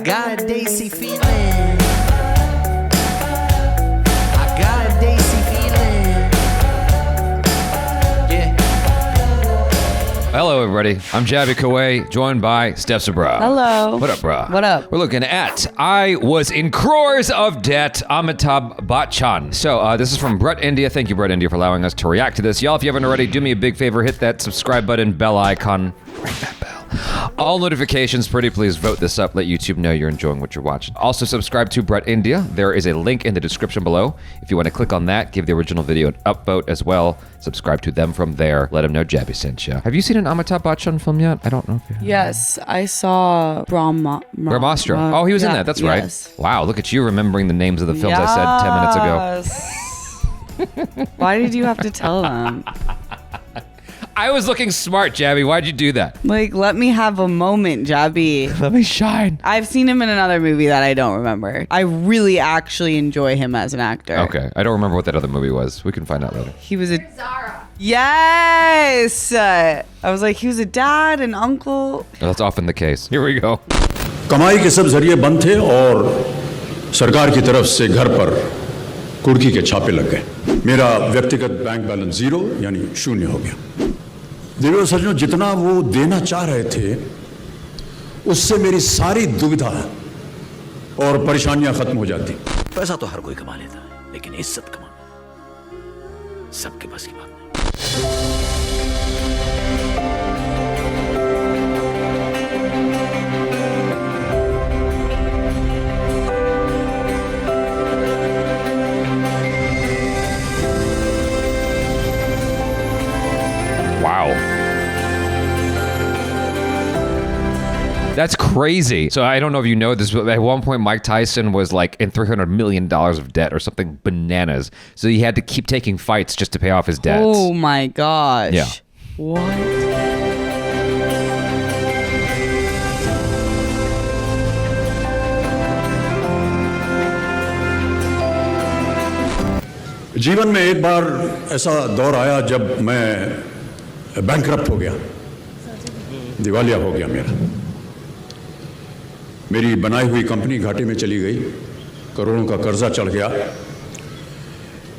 got a Daisy feeling. I got a Daisy feeling. Yeah. Hello, everybody. I'm Jaby KOAY, joined by SABRAW. Hello. What up, brah? What up? We're looking at I Was in Crores of Debt, Amitabh Bachchan. So this is from Brut, India. Thank you, Brut, India, for allowing us to react to this. Y'all, if you haven't already, do me a big favor. Hit that subscribe button, bell icon. Ring that bell. All notifications, pretty please vote this up. Let YouTube know you're enjoying what you're watching. Also, subscribe to Brut India. There is a link in the description below. If you want to click on that, give the original video an upvote as well. Subscribe to them from there. Let them know Jaby sent you. Have you seen an Amitabh Bachchan film yet? I don't know if you have. Yes, I saw Brahmastra. Oh, he was in that. That's yes. right. Wow, look at you remembering the names of the films I said 10 minutes ago. Why did you have to tell them? I was looking smart, Jaby. Why'd you do that? Like, let me have a moment, Jaby. Let me shine. I've seen him in another movie that I don't remember. I really actually enjoy him as an actor. Okay, I don't remember what that other movie was. We can find out later. He was a... Yes! I was like, he was a dad, an uncle. That's often the case. Here we go. कमाई के सब जरिए बंद थे और सरकार की तरफ से घर पर कुर्की के छापे लग गए। मेरा व्यक्तिगत बैंक बैलेंस जीरो यानी शून्य हो गया। देवियों सज्जनों, जितना वो देना चाह रहे थे उससे मेरी सारी दुविधा और परेशानियां खत्म हो जाती। पैसा तो हर कोई कमा लेता है, लेकिन इज्जत कमाना सबके बस की बात नहीं। Wow. That's crazy. So I don't know if you know this, but at one point Mike Tyson was like in $300 million of debt or something bananas. So he had to keep taking fights just to pay off his debts. Oh my gosh. Yeah. What? जीवन में एक बार ऐसा दौर आया जब मैं bankrupt हो गया, दिवालिया हो गया मेरी बनाई हुई कंपनी घाटे में चली गई, करोड़ों का कर्जा चढ़ गया,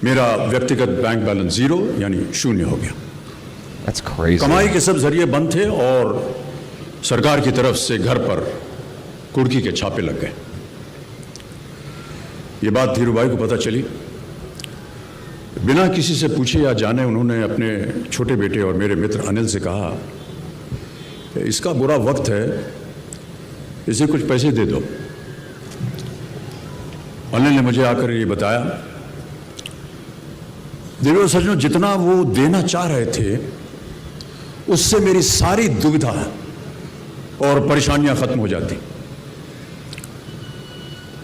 मेरा व्यक्तिगत बैंक बैलेंस जीरो यानी शून्य हो गया। That's crazy. कमाई के सब जरिए बंद थे और सरकार की तरफ से घर पर कुर्की के छापे लग गए। ये बात धीरूभाई को पता चली। बिना किसी से पूछे या जाने उन्होंने अपने छोटे बेटे और मेरे मित्र अनिल से कहा, इसका बुरा वक्त है, इसे कुछ पैसे दे दो। अनिल ने मुझे आकर ये बताया, देवियों सज्जनों, जितना वो देना चाह रहे थे उससे मेरी सारी दुविधा और परेशानियां खत्म हो जाती।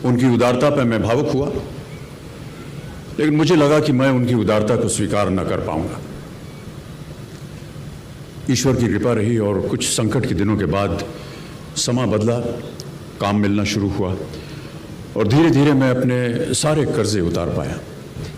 उनकी उदारता पर मैं भावुक हुआ, लेकिन मुझे लगा कि मैं उनकी उदारता को स्वीकार न कर पाऊंगा। ईश्वर की कृपा रही और कुछ संकट के दिनों के बाद समा बदला, काम मिलना शुरू हुआ और धीरे-धीरे मैं अपने सारे कर्जे उतार पाया।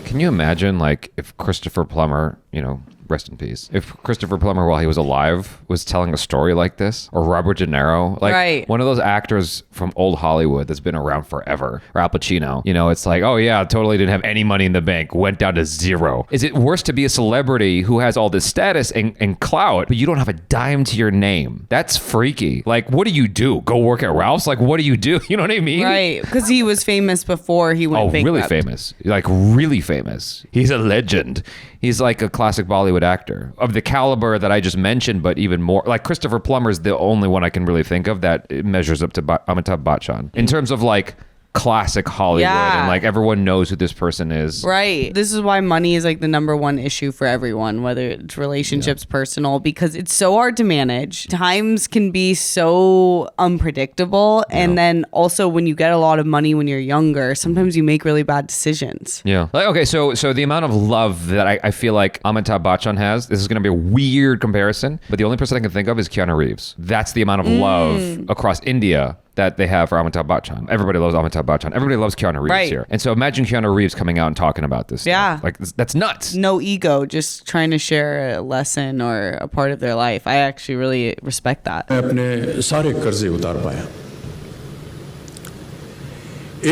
Can you imagine, like, if Christopher Plummer, you know, rest in peace, if Christopher Plummer, while he was alive, was telling a story like this, or Robert De Niro, like right. One of those actors from old Hollywood that's been around forever, or Al Pacino, you know, it's like, oh yeah, totally didn't have any money in the bank, went down to zero. Is it worse to be a celebrity who has all this status and clout, but you don't have a dime to your name? That's freaky. Like, what do? Go work at Ralph's? Like, what do? You know what I mean? Right, because he was famous before he went bankrupt. Really famous. Like, really famous. He's a legend. He's like a classic Bollywood actor of the caliber that I just mentioned, but even more. Like Christopher Plummer's the only one I can really think of that measures up to Amitabh Bachchan in terms of like classic Hollywood and like everyone knows who this person is. Right. This is why money is like the #1 issue for everyone, whether it's relationships, personal, because it's so hard to manage. Times can be so unpredictable. And then also when you get a lot of money when you're younger, sometimes you make really bad decisions. Yeah. Like, okay, so the amount of love that I feel like Amitabh Bachchan has, this is going to be a weird comparison, but the only person I can think of is Keanu Reeves. That's the amount of love across India that they have for Amitabh Bachchan. Everybody loves Amitabh Bachchan. Everybody loves Keanu Reeves here. And so imagine Keanu Reeves coming out and talking about this stuff. Like, that's nuts. No ego, just trying to share a lesson or a part of their life. I actually really respect that. मैं अपने सारे कर्जे उतार पाया।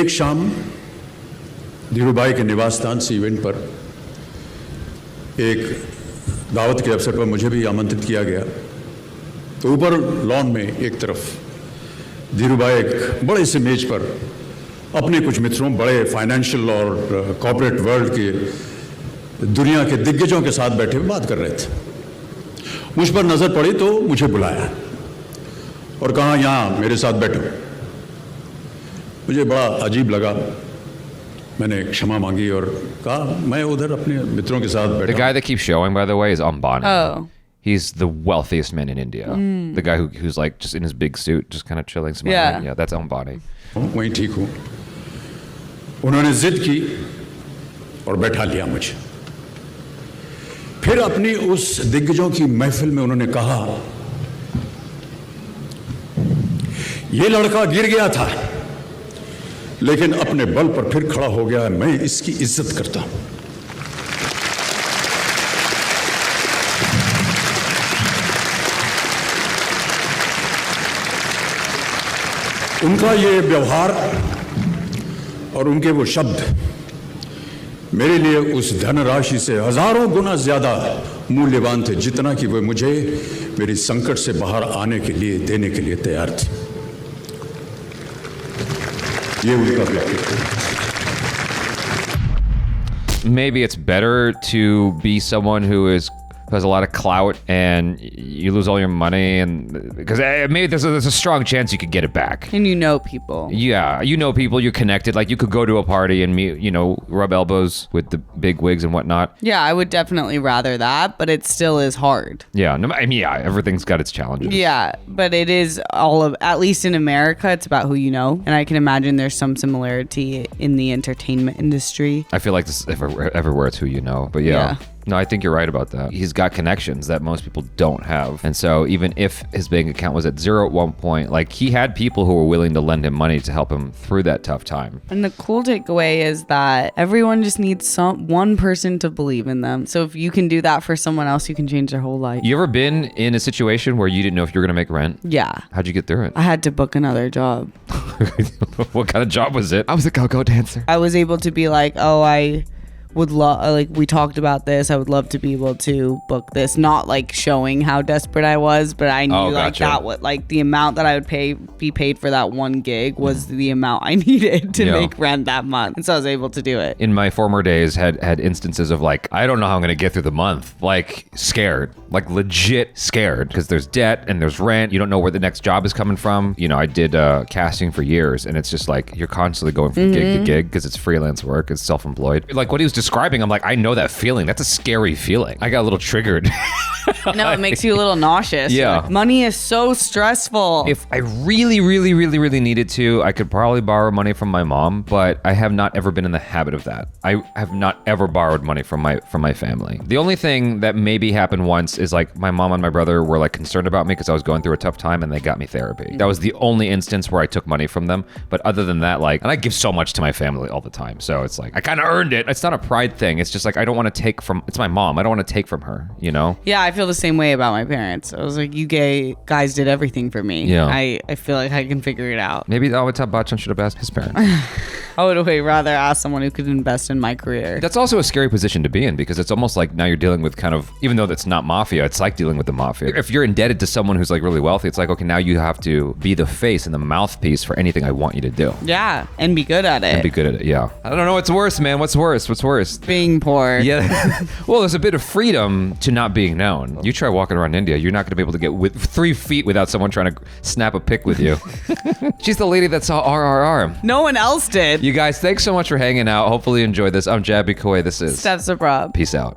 एक शाम धीरूभाई के निवास स्थान से इवेंट पर एक दावत के अवसर पर मुझे भी आमंत्रित किया गया। तो ऊपर लॉन में एक तरफ धीरूभाई एक बड़े से मेज पर अपने कुछ मित्रों, बड़े फाइनेंशियल और कॉर्पोरेट वर्ल्ड के दुनिया के दिग्गजों के साथ बैठे हुए बात कर रहे थे। मुझ पर नजर पड़ी तो मुझे बुलाया और कहा, यहाँ मेरे साथ बैठो। मुझे बड़ा अजीब लगा। मैंने क्षमा मांगी और कहा मैं उधर अपने मित्रों के साथ बैठा। The guy that keeps showing, by the way, is Ambani. Oh. He's the wealthiest man in India. The guy who's like just in his big suit, just kind of chilling, smiling. Yeah, that's Ambani. वहीं ठीक हूँ। उन्होंने जिद की और बैठा लिया मुझे। फिर अपनी उस दिग्गजों की महफिल में उन्होंने कहा, ये लड़का गिर गया था लेकिन अपने बल पर फिर खड़ा हो गया है, मैं इसकी इज्जत करता हूं। उनका ये व्यवहार और उनके वो शब्द मेरे लिए उस धनराशि से हजारों गुना ज्यादा मूल्यवान थे, जितना कि वे मुझे मेरी संकट से बाहर आने के लिए देने के लिए तैयार थे। ये उनका व्यक्तित्व। Maybe it's better to be someone who has a lot of clout and you lose all your money, and because maybe there's a strong chance you could get it back. And you know people. Yeah, you know people, you're connected. Like you could go to a party and meet, rub elbows with the big wigs and whatnot. Yeah, I would definitely rather that, but it still is hard. Yeah, everything's got its challenges. Yeah, but it is at least in America, it's about who you know. And I can imagine there's some similarity in the entertainment industry. I feel like this everywhere it's who you know, but yeah. No, I think you're right about that. He's got connections that most people don't have. And so even if his bank account was at zero at one point, like he had people who were willing to lend him money to help him through that tough time. And the cool takeaway is that everyone just needs one person to believe in them. So if you can do that for someone else, you can change their whole life. You ever been in a situation where you didn't know if you were going to make rent? Yeah. How'd you get through it? I had to book another job. What kind of job was it? I was a go-go dancer. I was able to be like, oh, I would love, like we talked about this, I would love to be able to book this, not like showing how desperate I was, but I knew like that what like the amount that I would be paid for that one gig was the amount I needed to make rent that month, and so I was able to do it. In my former days had instances of like, I don't know how I'm gonna get through the month, like scared, like legit scared, because there's debt and there's rent, you don't know where the next job is coming from. I did casting for years, and it's just like you're constantly going from gig to gig because it's freelance work, it's self-employed. Like what he was describing, I'm like, I know that feeling. That's a scary feeling. I got a little triggered. No, it makes you a little nauseous. Yeah. Like, money is so stressful. If I really, really, really, really needed to, I could probably borrow money from my mom, but I have not ever been in the habit of that. I have not ever borrowed money from my family. The only thing that maybe happened once is like my mom and my brother were like concerned about me because I was going through a tough time, and they got me therapy. That was the only instance where I took money from them. But other than that, like, and I give so much to my family all the time. So it's like, I kind of earned it. It's not a pride thing. It's just like, I don't want to take from, it's my mom. I don't want to take from her, Yeah, I feel the same way about my parents. I was like, you gay guys did everything for me. Yeah. I feel like I can figure it out. Maybe Amitabh Bachchan should have asked his parents. I would way rather ask someone who could invest in my career. That's also a scary position to be in, because it's almost like now you're dealing with kind of, even though that's not mafia, it's like dealing with the mafia. If you're indebted to someone who's like really wealthy, it's like, okay, now you have to be the face and the mouthpiece for anything I want you to do. Yeah, and be good at it. And be good at it, yeah. I don't know what's worse, man. What's worse? What's worse? Being poor. Yeah. Well, there's a bit of freedom to not being known. You try walking around India, you're not going to be able to get with 3 feet without someone trying to snap a pic with you. She's the lady that saw RRR. No one else did. You guys, thanks so much for hanging out. Hopefully you enjoyed this. I'm Jaby KOAY. This is STEPH. Peace out.